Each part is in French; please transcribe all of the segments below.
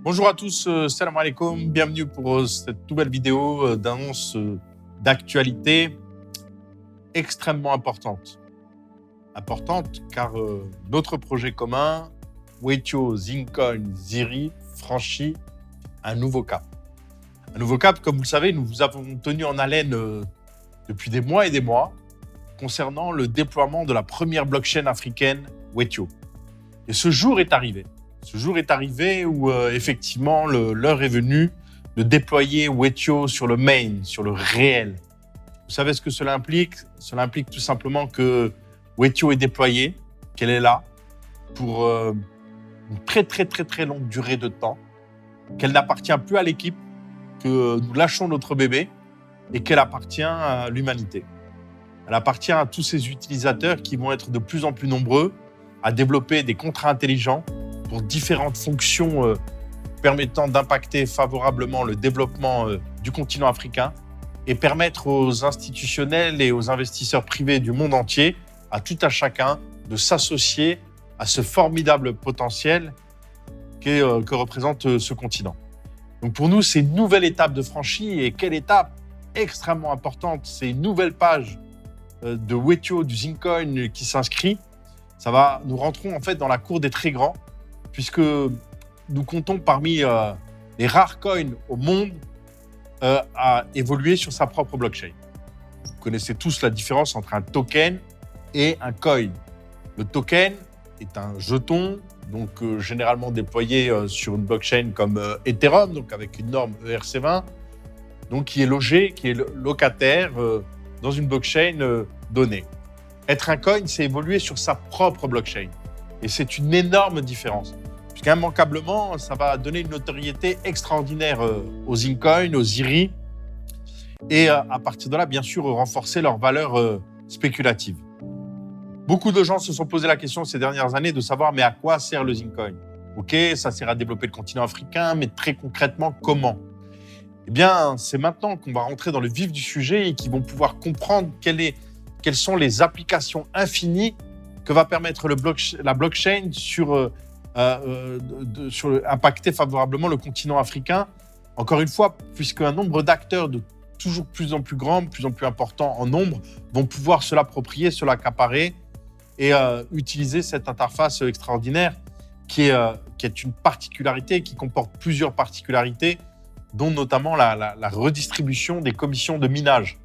Bonjour à tous, salam alaikum, bienvenue pour cette nouvelle vidéo d'annonce d'actualité extrêmement importante. Importante car notre projet commun, Wetio, Zincoin, Ziri, franchit un nouveau cap. Un nouveau cap, comme vous le savez, nous vous avons tenu en haleine depuis des mois et des mois concernant le déploiement de la première blockchain africaine, Wetio. Et ce jour est arrivé. Ce jour est arrivé où effectivement l'heure est venue de déployer Wetio sur le main, sur le réel. Vous savez ce que cela implique? Cela implique tout simplement que Wetio est déployé, qu'elle est là pour une très longue durée de temps, qu'elle n'appartient plus à l'équipe, que nous lâchons notre bébé et qu'elle appartient à l'humanité. Elle appartient à tous ces utilisateurs qui vont être de plus en plus nombreux à développer des contrats intelligents pour différentes fonctions permettant d'impacter favorablement le développement du continent africain et permettre aux institutionnels et aux investisseurs privés du monde entier, à tout à chacun, de s'associer à ce formidable potentiel que représente ce continent. Donc pour nous, c'est une nouvelle étape de franchie. Et quelle étape extrêmement importante. C'est une nouvelle page de Wetio, du Zincoin qui s'inscrit. Nous rentrons en fait dans la cour des très grands, puisque nous comptons parmi les rares coins au monde à évoluer sur sa propre blockchain. Vous connaissez tous la différence entre un token et un coin. Le token est un jeton, donc généralement déployé sur une blockchain comme Ethereum, donc avec une norme ERC20, donc qui est logé, qui est locataire dans une blockchain donnée. Être un coin, c'est évoluer sur sa propre blockchain. Et c'est une énorme différence. Puisqu'immanquablement, ça va donner une notoriété extraordinaire aux Zincoin, aux Ziri, et à partir de là, bien sûr, renforcer leur valeur spéculative. Beaucoup de gens se sont posé la question ces dernières années de savoir mais à quoi sert le Zincoin? Ok, ça sert à développer le continent africain, mais très concrètement, comment? Eh bien, c'est maintenant qu'on va rentrer dans le vif du sujet et qu'ils vont pouvoir comprendre quelles sont les applications infinies que va permettre la blockchain sur impacter favorablement le continent africain. Encore une fois, puisqu'un nombre d'acteurs de toujours plus en plus grand, plus en plus important en nombre, vont pouvoir se l'approprier, se l'accaparer et utiliser cette interface extraordinaire qui est une particularité, qui comporte plusieurs particularités, dont notamment la redistribution des commissions de minage.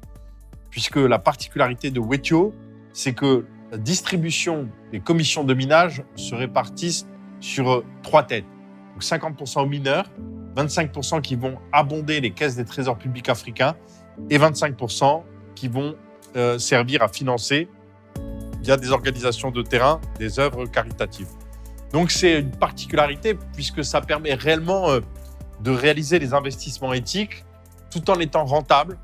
Puisque la particularité de Wetio, c'est que la distribution des commissions de minage se répartissent sur 3 têtes. Donc 50% aux mineurs, 25% qui vont abonder les caisses des trésors publics africains et 25% qui vont servir à financer, via des organisations de terrain, des œuvres caritatives. Donc c'est une particularité puisque ça permet réellement de réaliser des investissements éthiques tout en étant rentable.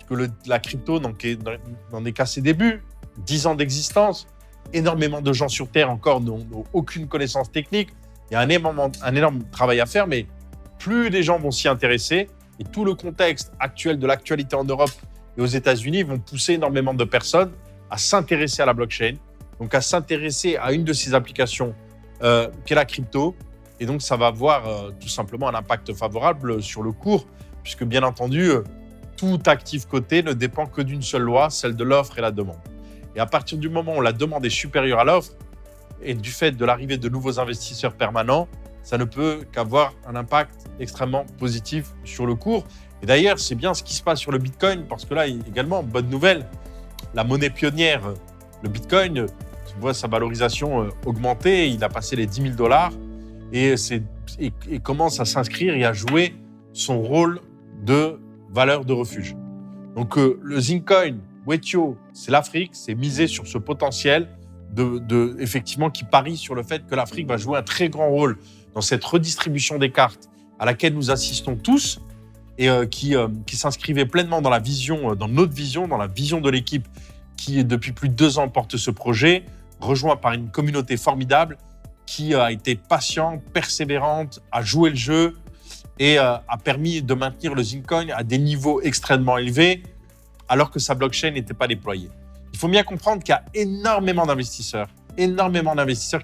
Que la crypto n'en est qu'à ses débuts, 10 ans d'existence, énormément de gens sur Terre encore n'ont aucune connaissance technique, il y a un énorme travail à faire, mais plus les gens vont s'y intéresser, et tout le contexte actuel de l'actualité en Europe et aux États-Unis vont pousser énormément de personnes à s'intéresser à la blockchain, donc à s'intéresser à une de ces applications qu'est la crypto, et donc ça va avoir tout simplement un impact favorable sur le cours, puisque bien entendu, tout actif coté ne dépend que d'une seule loi, celle de l'offre et la demande. Et à partir du moment où la demande est supérieure à l'offre, et du fait de l'arrivée de nouveaux investisseurs permanents, ça ne peut qu'avoir un impact extrêmement positif sur le cours. Et d'ailleurs, c'est bien ce qui se passe sur le Bitcoin, parce que là, également, bonne nouvelle, la monnaie pionnière, le Bitcoin, on voit sa valorisation augmenter, il a passé les 10 000 $ et commence à s'inscrire et à jouer son rôle de valeur de refuge. Donc le Zincoin, Wetio, c'est l'Afrique, c'est miser sur ce potentiel effectivement qui parie sur le fait que l'Afrique va jouer un très grand rôle dans cette redistribution des cartes à laquelle nous assistons tous et qui s'inscrivait pleinement dans la vision, dans notre vision, dans la vision de l'équipe qui depuis plus de 2 ans porte ce projet, rejoint par une communauté formidable qui a été patiente, persévérante, a joué le jeu et a permis de maintenir le Zincoin à des niveaux extrêmement élevés alors que sa blockchain n'était pas déployée. Il faut bien comprendre qu'il y a énormément d'investisseurs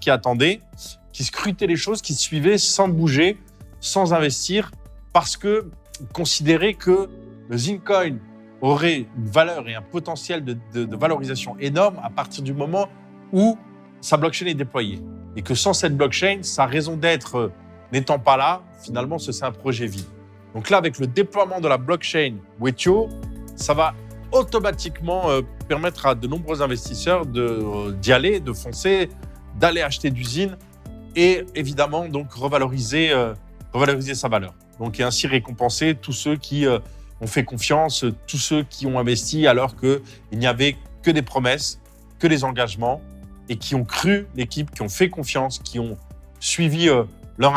qui attendaient, qui scrutaient les choses, qui suivaient sans bouger, sans investir parce que considéraient que le Zincoin aurait une valeur et un potentiel de valorisation énorme à partir du moment où sa blockchain est déployée. Et que sans cette blockchain, sa raison d'être n'étant pas là, finalement, c'est un projet vide. Donc là, avec le déploiement de la blockchain Wetio, ça va automatiquement permettre à de nombreux investisseurs d'y aller, de foncer, d'aller acheter d'usines et évidemment donc revaloriser sa valeur. Donc et ainsi récompenser tous ceux qui ont fait confiance, tous ceux qui ont investi alors qu'il n'y avait que des promesses, que des engagements et qui ont cru l'équipe, qui ont fait confiance, qui ont suivi leur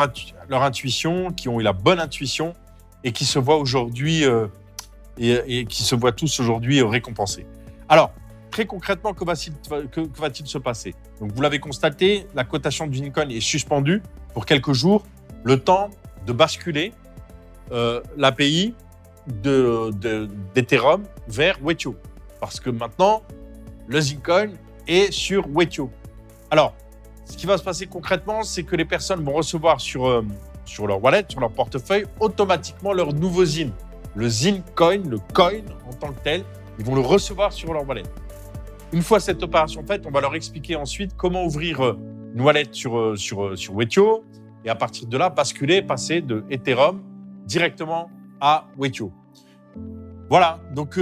intuition, qui ont eu la bonne intuition et qui se voient aujourd'hui et qui se voient tous aujourd'hui récompensés. Alors, très concrètement, que va-t-il se passer? Donc, vous l'avez constaté, la cotation du Zincoin est suspendue pour quelques jours, le temps de basculer l'API d'Ethereum vers Wetio. Parce que maintenant, le Zincoin est sur Wetio. Alors, ce qui va se passer concrètement, c'est que les personnes vont recevoir sur leur wallet, sur leur portefeuille, automatiquement leur nouveau Zin. Le Zincoin, le coin en tant que tel, ils vont le recevoir sur leur wallet. Une fois cette opération faite, on va leur expliquer ensuite comment ouvrir une wallet sur Wetio et à partir de là, passer de Ethereum directement à Wetio. Voilà, donc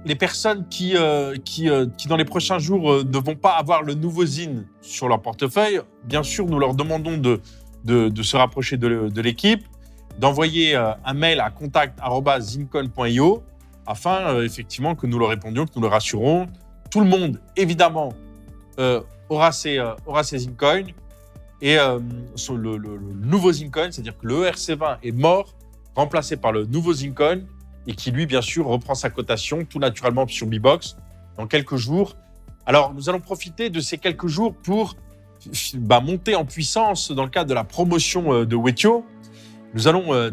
les personnes qui dans les prochains jours ne vont pas avoir le nouveau Zin sur leur portefeuille, bien sûr, nous leur demandons de se rapprocher de l'équipe, d'envoyer un mail à contact@zincoin.io afin effectivement que nous leur répondions, que nous leur rassurons. Tout le monde, évidemment, aura ses Zincoins et le nouveau Zincoin, c'est-à-dire que le ERC20 est mort, remplacé par le nouveau Zincoin et qui, lui, bien sûr, reprend sa cotation tout naturellement sur Bbox dans quelques jours. Alors, nous allons profiter de ces quelques jours pour monter en puissance dans le cadre de la promotion de Wetio. Nous allons,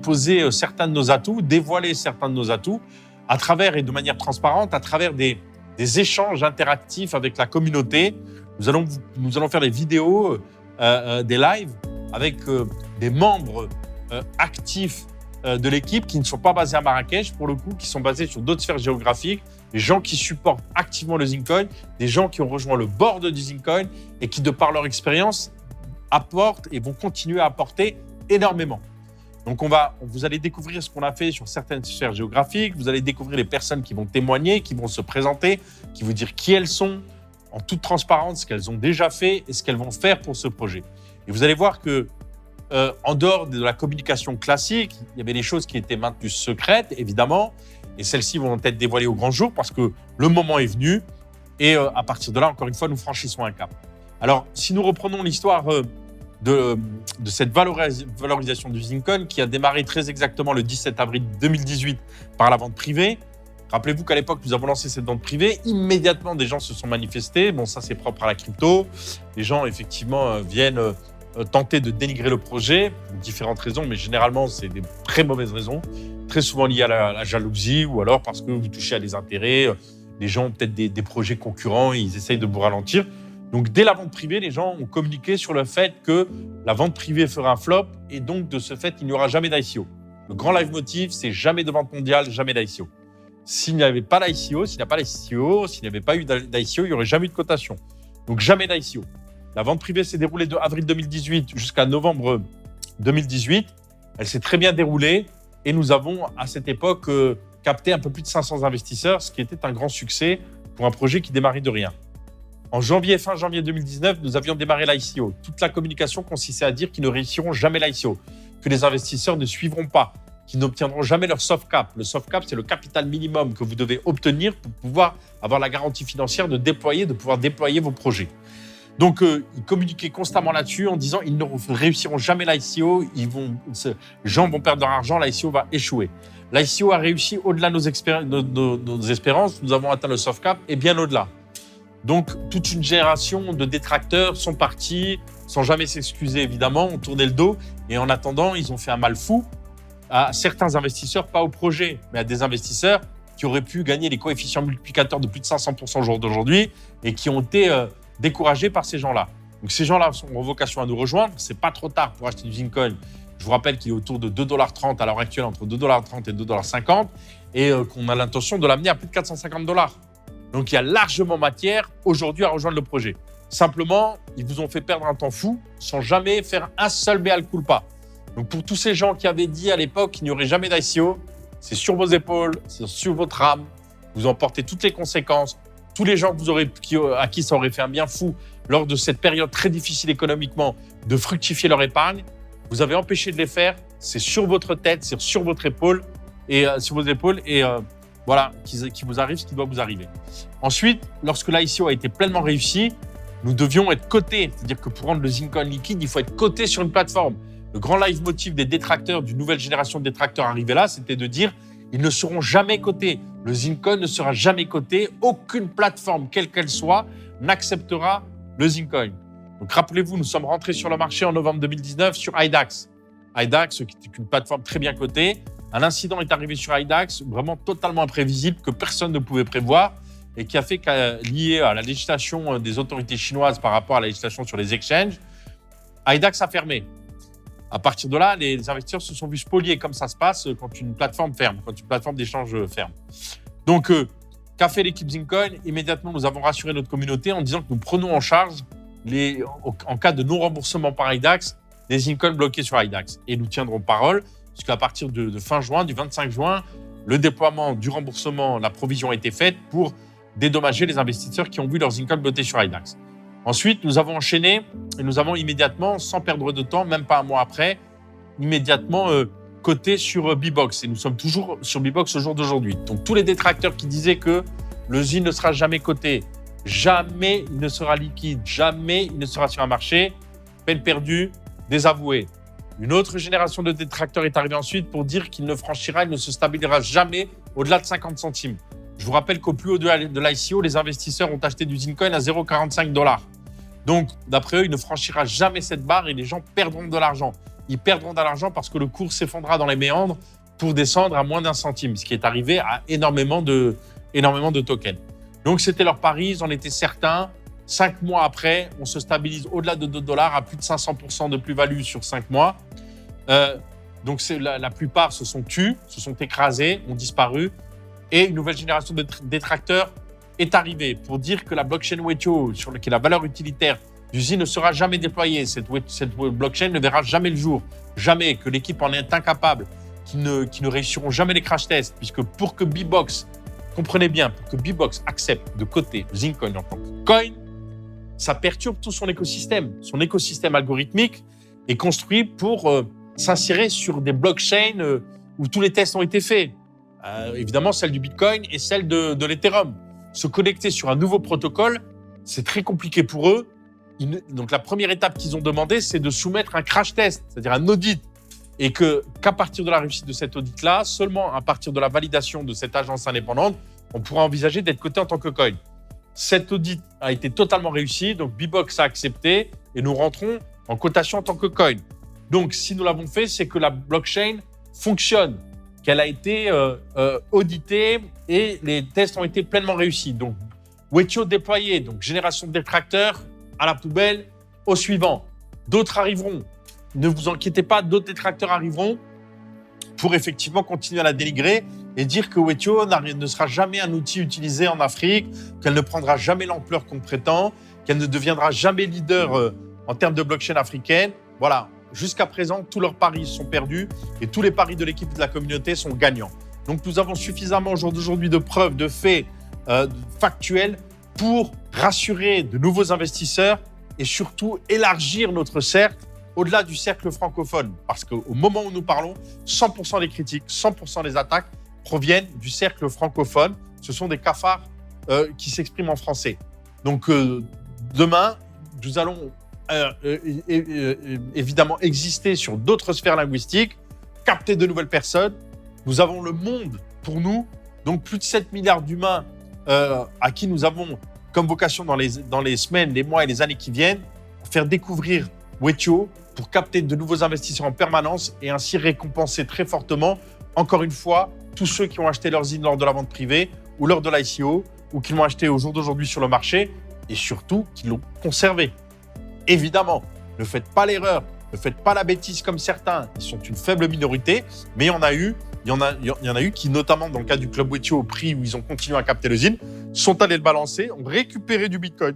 poser certains de nos atouts, dévoiler certains de nos atouts à travers et de manière transparente, à travers des échanges interactifs avec la communauté. Nous allons faire des vidéos, des lives avec des membres actifs de l'équipe qui ne sont pas basés à Marrakech, pour le coup, qui sont basés sur d'autres sphères géographiques, des gens qui supportent activement le Zincoin, des gens qui ont rejoint le board du Zincoin et qui, de par leur expérience, apportent et vont continuer à apporter énormément. Donc, vous allez découvrir ce qu'on a fait sur certaines sphères géographiques, vous allez découvrir les personnes qui vont témoigner, qui vont se présenter, qui vont dire qui elles sont, en toute transparence, ce qu'elles ont déjà fait et ce qu'elles vont faire pour ce projet. Et vous allez voir que en dehors de la communication classique, il y avait des choses qui étaient maintenues secrètes, évidemment, et celles-ci vont être dévoilées au grand jour parce que le moment est venu et à partir de là, encore une fois, nous franchissons un cap. Alors, si nous reprenons l'histoire de cette valorisation du Zincoin qui a démarré très exactement le 17 avril 2018 par la vente privée, rappelez-vous qu'à l'époque, nous avons lancé cette vente privée. Immédiatement, des gens se sont manifestés. Bon, ça, c'est propre à la crypto. Les gens, effectivement, viennent tenter de dénigrer le projet pour différentes raisons, mais généralement, c'est des très mauvaises raisons, très souvent liées à la jalousie ou alors parce que vous touchez à des intérêts. Les gens ont peut-être des projets concurrents et ils essayent de vous ralentir. Donc, dès la vente privée, les gens ont communiqué sur le fait que la vente privée ferait un flop et donc, de ce fait, il n'y aura jamais d'ICO. Le grand leitmotiv, c'est jamais de vente mondiale, jamais d'ICO. S'il n'y avait pas d'ICO, s'il n'y a pas d'ICO, s'il n'y avait pas eu d'ICO, il n'y aurait jamais eu de cotation. Donc, jamais d'ICO. La vente privée s'est déroulée de avril 2018 jusqu'à novembre 2018. Elle s'est très bien déroulée et nous avons, à cette époque, capté un peu plus de 500 investisseurs, ce qui était un grand succès pour un projet qui démarrait de rien. En fin janvier 2019, nous avions démarré l'ICO. Toute la communication consistait à dire qu'ils ne réussiront jamais l'ICO, que les investisseurs ne suivront pas, qu'ils n'obtiendront jamais leur soft cap. Le soft cap, c'est le capital minimum que vous devez obtenir pour pouvoir avoir la garantie financière de pouvoir déployer vos projets. Donc, ils communiquaient constamment là-dessus en disant ils ne réussiront jamais l'ICO, les gens vont perdre leur argent, l'ICO va échouer. L'ICO a réussi au-delà de nos espérances, nous avons atteint le soft cap et bien au-delà. Donc, toute une génération de détracteurs sont partis, sans jamais s'excuser évidemment, ont tourné le dos et en attendant, ils ont fait un mal fou à certains investisseurs, pas au projet, mais à des investisseurs qui auraient pu gagner les coefficients multiplicateurs de plus de 500% au jour d'aujourd'hui et qui ont été découragés par ces gens-là. Donc, ces gens-là ont vocation à nous rejoindre. Ce n'est pas trop tard pour acheter du Zincoin. Je vous rappelle qu'il est autour de 2,30 $ à l'heure actuelle, entre 2,30 $ et 2,50 $, et qu'on a l'intention de l'amener à plus de 450 $. Donc, il y a largement matière aujourd'hui à rejoindre le projet. Simplement, ils vous ont fait perdre un temps fou sans jamais faire un seul mea culpa. Donc, pour tous ces gens qui avaient dit à l'époque qu'il n'y aurait jamais d'ICO, c'est sur vos épaules, c'est sur votre âme. Vous en portez toutes les conséquences. Tous les gens à qui ça aurait fait un bien fou lors de cette période très difficile économiquement de fructifier leur épargne, vous avez empêché de les faire. C'est sur votre tête, c'est sur votre épaule et sur vos épaules et voilà qui vous arrive ce qui doit vous arriver. Ensuite, lorsque l'ICO a été pleinement réussi, nous devions être cotés. C'est-à-dire que pour rendre le Zincoin liquide, il faut être coté sur une plateforme. Le grand leitmotiv des détracteurs, d'une nouvelle génération de détracteurs arrivés là, c'était de dire ils ne seront jamais cotés. Le Zincoin ne sera jamais coté. Aucune plateforme, quelle qu'elle soit, n'acceptera le Zincoin. Donc rappelez-vous, nous sommes rentrés sur le marché en novembre 2019 sur IDAX. IDAX, qui est une plateforme très bien cotée. Un incident est arrivé sur IDAX, vraiment totalement imprévisible, que personne ne pouvait prévoir et qui a fait lié à la législation des autorités chinoises par rapport à la législation sur les exchanges, IDAX a fermé. À partir de là, les investisseurs se sont vus spolier, comme ça se passe quand une plateforme ferme, quand une plateforme d'échange ferme. Donc, qu'a fait l'équipe Zincoin? Immédiatement, nous avons rassuré notre communauté en disant que nous prenons en charge, en cas de non-remboursement par IDAX, les Zincoin bloqués sur IDAX. Et nous tiendrons parole, puisqu'à partir de fin juin, du 25 juin, le déploiement du remboursement, la provision a été faite pour dédommager les investisseurs qui ont vu leurs Zincoin bloqués sur IDAX. Ensuite, nous avons enchaîné et nous avons immédiatement, sans perdre de temps, même pas un mois après, immédiatement coté sur Bbox. Et nous sommes toujours sur Bbox au jour d'aujourd'hui. Donc, tous les détracteurs qui disaient que le ZIN ne sera jamais coté, jamais il ne sera liquide, jamais il ne sera sur un marché, peine perdue, désavoué. Une autre génération de détracteurs est arrivée ensuite pour dire qu'il ne franchira, il ne se stabilisera jamais au-delà de 50 centimes. Je vous rappelle qu'au plus haut de l'ICO, les investisseurs ont acheté du Zincoin à 0,45 $. Donc, d'après eux, il ne franchira jamais cette barre et les gens perdront de l'argent. Ils perdront de l'argent parce que le cours s'effondrera dans les méandres pour descendre à moins d'1 centime, ce qui est arrivé à énormément de tokens. Donc, c'était leur pari, ils en étaient certains. 5 mois après, on se stabilise au-delà de 2 $ à plus de 500% de plus-value sur 5 mois. Donc, la plupart se sont tus, se sont écrasés, ont disparu. Et une nouvelle génération de détracteurs est arrivée pour dire que la blockchain Wetio, sur laquelle la valeur utilitaire du ZIN ne sera jamais déployée. Cette blockchain ne verra jamais le jour. Jamais, que l'équipe en est incapable, qui ne réussiront jamais les crash tests, puisque pour que Bbox, comprenez bien, pour que Bbox accepte de coter le Zincoin en tant que coin, ça perturbe tout son écosystème. Son écosystème algorithmique est construit pour s'insérer sur des blockchains où tous les tests ont été faits. Évidemment, celle du Bitcoin et celle de l'Ethereum. Se connecter sur un nouveau protocole, c'est très compliqué pour eux. Donc, la première étape qu'ils ont demandé, c'est de soumettre un crash test, c'est-à-dire un audit. Et qu'à partir de la réussite de cet audit-là, seulement à partir de la validation de cette agence indépendante, on pourra envisager d'être coté en tant que coin. Cet audit a été totalement réussi, donc Bbox a accepté et nous rentrons en cotation en tant que coin. Donc, si nous l'avons fait, c'est que la blockchain fonctionne, qu'elle a été auditée et les tests ont été pleinement réussis. Donc, Wetio déployé, donc génération de détracteurs à la poubelle, au suivant. D'autres arriveront. Ne vous inquiétez pas, d'autres détracteurs arriveront pour effectivement continuer à la dénigrer et dire que Wetio ne sera jamais un outil utilisé en Afrique, qu'elle ne prendra jamais l'ampleur qu'on prétend, qu'elle ne deviendra jamais leader en termes de blockchain africaine. Voilà. Jusqu'à présent, tous leurs paris sont perdus et tous les paris de l'équipe de la communauté sont gagnants. Donc, nous avons suffisamment au jour d'aujourd'hui de preuves, de faits factuels pour rassurer de nouveaux investisseurs et surtout élargir notre cercle au-delà du cercle francophone. Parce qu'au moment où nous parlons, 100% des critiques, 100% des attaques proviennent du cercle francophone. Ce sont des cafards qui s'expriment en français. Donc, demain, nous allons évidemment exister sur d'autres sphères linguistiques, capter de nouvelles personnes. Nous avons le monde pour nous, donc plus de 7 milliards d'humains à qui nous avons comme vocation dans les semaines, les mois et les années qui viennent, faire découvrir Wetio pour capter de nouveaux investisseurs en permanence et ainsi récompenser très fortement, encore une fois, tous ceux qui ont acheté leur ZIN lors de la vente privée ou lors de l'ICO ou qui l'ont acheté au jour d'aujourd'hui sur le marché et surtout qui l'ont conservé. Évidemment, ne faites pas l'erreur, ne faites pas la bêtise comme certains. Ils sont une faible minorité, mais il y en a eu qui, notamment dans le cas du Club Wetio, au prix où ils ont continué à capter le ZIN, sont allés le balancer, ont récupéré du Bitcoin,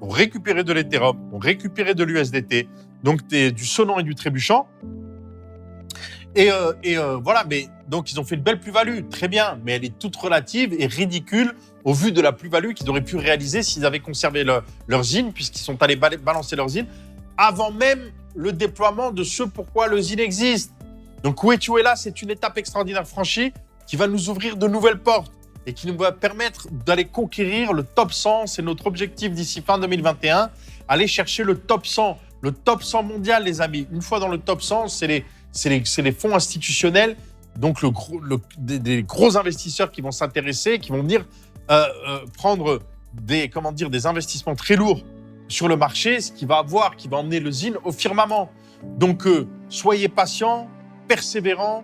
ont récupéré de l'Ethereum, ont récupéré de l'USDT, donc du sonnant et du trébuchant. Voilà, mais donc ils ont fait une belle plus-value, très bien, mais elle est toute relative et ridicule au vu de la plus-value qu'ils auraient pu réaliser s'ils avaient conservé leur ZIN, puisqu'ils sont allés balancer leur ZIN avant même le déploiement de ce pourquoi le ZIN existe. Donc Wetio est là, c'est une étape extraordinaire franchie qui va nous ouvrir de nouvelles portes et qui nous va permettre d'aller conquérir le top 100. C'est notre objectif d'ici fin 2021, aller chercher le top 100 mondial, les amis. Une fois dans le top 100, c'est les fonds institutionnels, donc des gros investisseurs qui vont s'intéresser, qui vont venir prendre des investissements très lourds sur le marché, ce qui va emmener le ZIN au firmament. Donc, soyez patients, persévérants,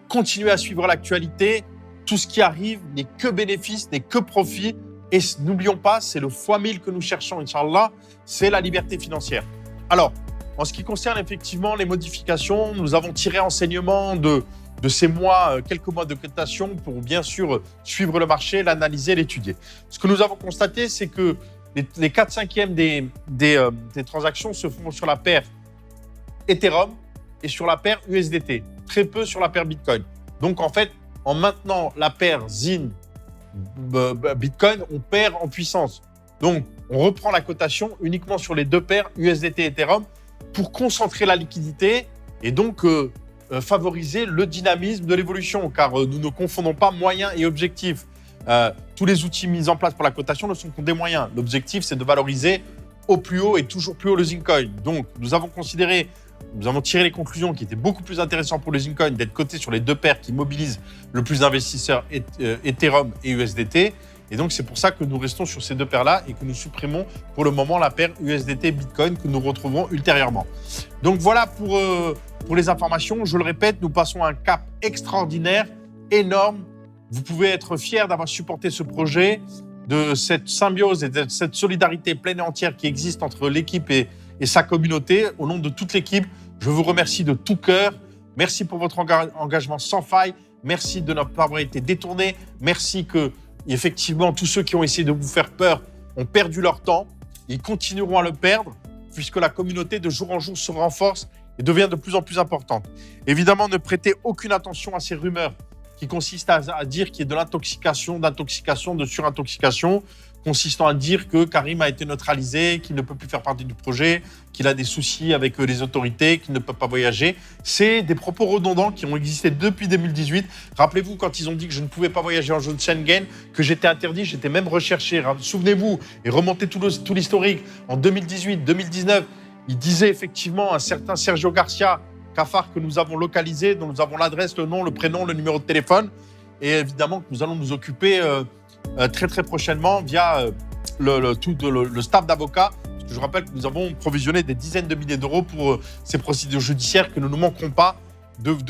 continuez à suivre l'actualité. Tout ce qui arrive n'est que bénéfice, n'est que profit. Et n'oublions pas, c'est le x1000 que nous cherchons, Inch'Allah, c'est la liberté financière. Alors, en ce qui concerne effectivement les modifications, nous avons tiré enseignement de ces quelques mois de cotation pour bien sûr suivre le marché, l'analyser, l'étudier. Ce que nous avons constaté, c'est que les 4/5e des transactions se font sur la paire Ethereum et sur la paire USDT, très peu sur la paire Bitcoin. Donc en fait, en maintenant la paire ZIN Bitcoin, on perd en puissance. Donc on reprend la cotation uniquement sur les deux paires USDT et Ethereum pour concentrer la liquidité et donc favoriser le dynamisme de l'évolution, car nous ne confondons pas moyens et objectifs. Tous les outils mis en place pour la cotation ne sont que des moyens. L'objectif, c'est de valoriser au plus haut et toujours plus haut le Zincoin. Donc, nous avons tiré les conclusions qui étaient beaucoup plus intéressantes pour le Zincoin d'être coté sur les deux paires qui mobilisent le plus d'investisseurs, Ethereum et USDT. Et donc, c'est pour ça que nous restons sur ces deux paires-là et que nous supprimons pour le moment la paire USDT-Bitcoin que nous retrouverons ultérieurement. Donc, voilà pour les informations. Je le répète, nous passons à un cap extraordinaire, énorme. Vous pouvez être fiers d'avoir supporté ce projet, de cette symbiose et de cette solidarité pleine et entière qui existe entre l'équipe et sa communauté. Au nom de toute l'équipe, je vous remercie de tout cœur. Merci pour votre engagement sans faille. Merci de ne pas avoir été détournés. Merci que, effectivement, tous ceux qui ont essayé de vous faire peur ont perdu leur temps. Ils continueront à le perdre puisque la communauté de jour en jour se renforce et devient de plus en plus importante. Évidemment, ne prêtez aucune attention à ces rumeurs qui consistent à dire qu'il y a de l'intoxication, de surintoxication, consistant à dire que Karim a été neutralisé, qu'il ne peut plus faire partie du projet, qu'il a des soucis avec les autorités, qu'il ne peut pas voyager. C'est des propos redondants qui ont existé depuis 2018. Rappelez-vous quand ils ont dit que je ne pouvais pas voyager en zone Schengen, que j'étais interdit, j'étais même recherché. Souvenez-vous et remontez tout l'historique. En 2018, 2019, il disait effectivement un certain Sergio Garcia, Cafard, que nous avons localisé, dont nous avons l'adresse, le nom, le prénom, le numéro de téléphone. Et évidemment que nous allons nous occuper très très prochainement via le staff d'avocats. Parce que je rappelle que nous avons provisionné des dizaines de milliers d'euros pour ces procédures judiciaires que nous ne manquerons pas de vous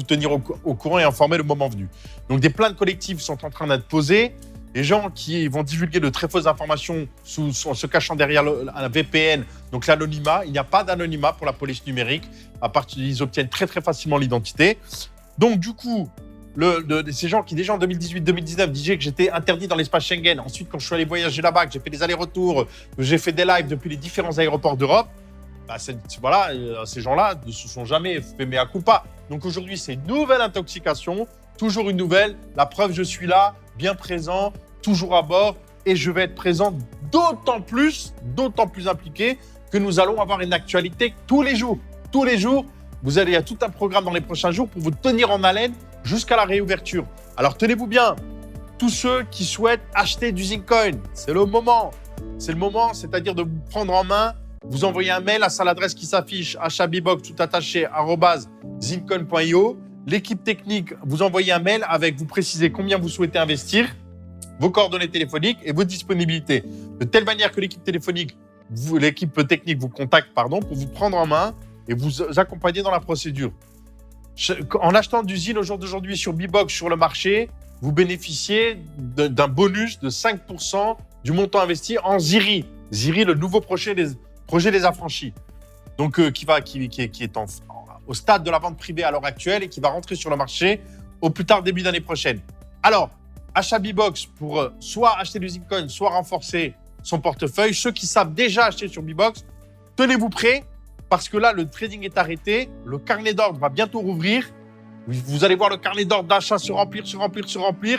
tenir au courant et informer le moment venu. Donc des plaintes collectives sont en train d'être posées. Les gens qui vont divulguer de très fausses informations en se cachant derrière un VPN, donc l'anonymat, il n'y a pas d'anonymat pour la police numérique, ils obtiennent très très facilement l'identité. Donc du coup, ces gens qui déjà en 2018-2019 disaient que j'étais interdit dans l'espace Schengen, ensuite quand je suis allé voyager là-bas, que j'ai fait des allers-retours, que j'ai fait des lives depuis les différents aéroports d'Europe, ces gens-là ne se sont jamais fait mea culpa. Donc aujourd'hui, c'est une nouvelle intoxication, toujours une nouvelle. La preuve, je suis là, bien présent, toujours à bord, et je vais être présent d'autant plus impliqué que nous allons avoir une actualité tous les jours. Tous les jours, il y a tout un programme dans les prochains jours pour vous tenir en haleine jusqu'à la réouverture. Alors tenez-vous bien, tous ceux qui souhaitent acheter du Zincoin, c'est le moment. C'est le moment, c'est-à-dire de vous prendre en main. Vous envoyez un mail à l'adresse qui s'affiche, achatbibox tout attaché @zincoin.io. L'équipe technique, vous envoyez un mail avec, vous précisez combien vous souhaitez investir, vos coordonnées téléphoniques et votre disponibilité. De telle manière que l'équipe technique vous contacte pour vous prendre en main et vous accompagner dans la procédure. En achetant du ZIN au jour d'aujourd'hui sur Bibox, sur le marché, vous bénéficiez d'un bonus de 5% du montant investi en ZIRI. Ziri, le nouveau projet des affranchis. Donc, qui est au stade de la vente privée à l'heure actuelle et qui va rentrer sur le marché au plus tard début d'année prochaine. Alors, achat B-Box pour soit acheter du Zincoin, soit renforcer son portefeuille. Ceux qui savent déjà acheter sur B-Box, tenez-vous prêts parce que là, le trading est arrêté. Le carnet d'ordre va bientôt rouvrir. Vous allez voir le carnet d'ordre d'achat se remplir.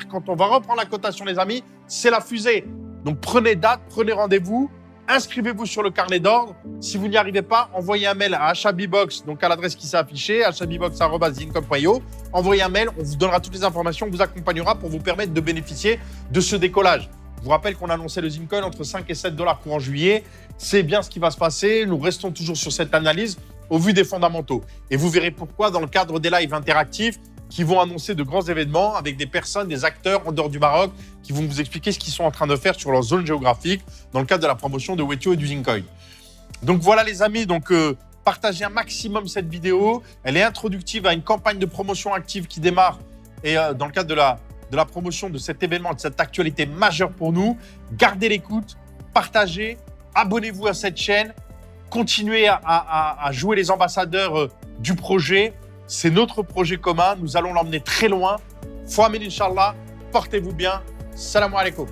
Quand on va reprendre la cotation, les amis, c'est la fusée. Donc, prenez date, prenez rendez-vous. Inscrivez-vous sur le carnet d'ordre. Si vous n'y arrivez pas, envoyez un mail à achatbbox, donc à l'adresse qui s'est affichée, achatbbox@zincoin.io. Envoyez un mail, on vous donnera toutes les informations, on vous accompagnera pour vous permettre de bénéficier de ce décollage. Je vous rappelle qu'on annonçait le Zincoin entre 5 et 7 $ courant juillet. C'est bien ce qui va se passer. Nous restons toujours sur cette analyse au vu des fondamentaux. Et vous verrez pourquoi dans le cadre des lives interactifs qui vont annoncer de grands événements avec des personnes, des acteurs en dehors du Maroc qui vont vous expliquer ce qu'ils sont en train de faire sur leur zone géographique dans le cadre de la promotion de Wetio et du Zincoin. Donc voilà les amis, partagez un maximum cette vidéo. Elle est introductive à une campagne de promotion active qui démarre et dans le cadre de la promotion de cet événement, de cette actualité majeure pour nous. Gardez l'écoute, partagez, abonnez-vous à cette chaîne, continuez à jouer les ambassadeurs du projet. C'est notre projet commun, nous allons l'emmener très loin. Fouamin Inch'Allah, portez-vous bien. Salam alaikum.